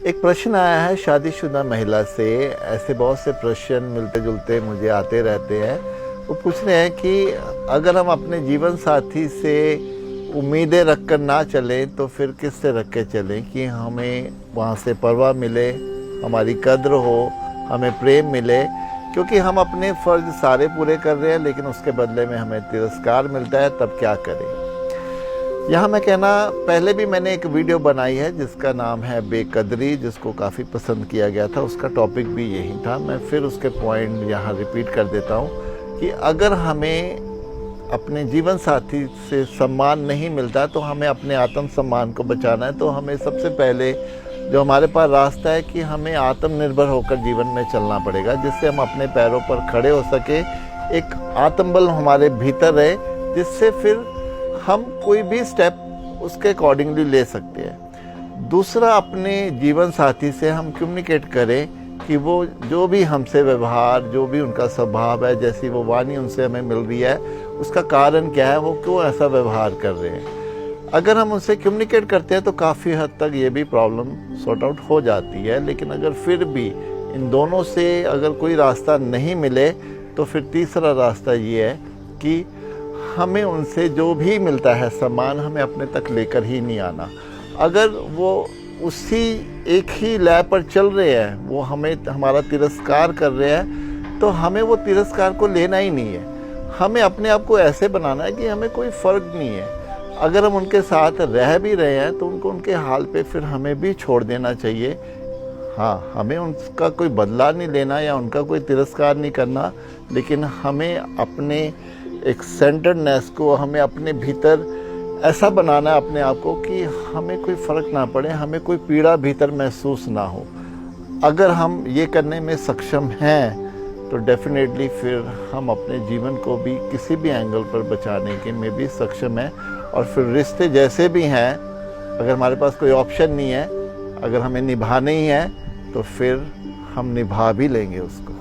एक प्रश्न आया है शादीशुदा महिला से। ऐसे बहुत से प्रश्न मिलते जुलते मुझे आते रहते हैं। वो पूछ रहे हैं कि अगर हम अपने जीवन साथी से उम्मीदें रखकर ना चलें तो फिर किससे रख के चलें कि हमें वहाँ से परवाह मिले, हमारी कद्र हो, हमें प्रेम मिले। क्योंकि हम अपने फ़र्ज सारे पूरे कर रहे हैं लेकिन उसके बदले में हमें तिरस्कार मिलता है, तब क्या करें। यहाँ मैं कहना, पहले भी मैंने एक वीडियो बनाई है जिसका नाम है बेकदरी, जिसको काफ़ी पसंद किया गया था। उसका टॉपिक भी यही था। मैं फिर उसके पॉइंट यहाँ रिपीट कर देता हूँ कि अगर हमें अपने जीवन साथी से सम्मान नहीं मिलता तो हमें अपने आत्म सम्मान को बचाना है। तो हमें सबसे पहले जो हमारे पास रास्ता है कि हमें आत्मनिर्भर होकर जीवन में चलना पड़ेगा, जिससे हम अपने पैरों पर खड़े हो सके। एक आत्मबल हमारे भीतर रहे, जिससे फिर हम कोई भी स्टेप उसके अकॉर्डिंगली ले सकते हैं। दूसरा, अपने जीवन साथी से हम कम्युनिकेट करें कि वो जो भी हमसे व्यवहार, जो भी उनका स्वभाव है, जैसी वो वाणी उनसे हमें मिल रही है, उसका कारण क्या है, वो क्यों ऐसा व्यवहार कर रहे हैं। अगर हम उनसे कम्युनिकेट करते हैं तो काफ़ी हद तक ये भी प्रॉब्लम सॉर्ट आउट हो जाती है। लेकिन अगर फिर भी इन दोनों से अगर कोई रास्ता नहीं मिले तो फिर तीसरा रास्ता ये है कि हमें उनसे जो भी मिलता है सम्मान, हमें अपने तक लेकर ही नहीं आना। अगर वो उसी एक ही लय पर चल रहे हैं, वो हमें हमारा तिरस्कार कर रहे हैं, तो हमें वो तिरस्कार को लेना ही नहीं है। हमें अपने आप को ऐसे बनाना है कि हमें कोई फ़र्क नहीं है। अगर हम उनके साथ रह भी रहे हैं तो उनको उनके हाल पे फिर हमें भी छोड़ देना चाहिए। हाँ, हमें उनका कोई बदला नहीं लेना या उनका कोई तिरस्कार नहीं करना, लेकिन हमें अपने एक सेंटर्डनेस को, हमें अपने भीतर ऐसा बनाना है अपने आप को कि हमें कोई फ़र्क ना पड़े, हमें कोई पीड़ा भीतर महसूस ना हो। अगर हम ये करने में सक्षम हैं तो डेफिनेटली फिर हम अपने जीवन को भी किसी भी एंगल पर बचाने के में भी सक्षम हैं। और फिर रिश्ते जैसे भी हैं, अगर हमारे पास कोई ऑप्शन नहीं है, अगर हमें निभाने ही है तो फिर हम निभा भी लेंगे उसको।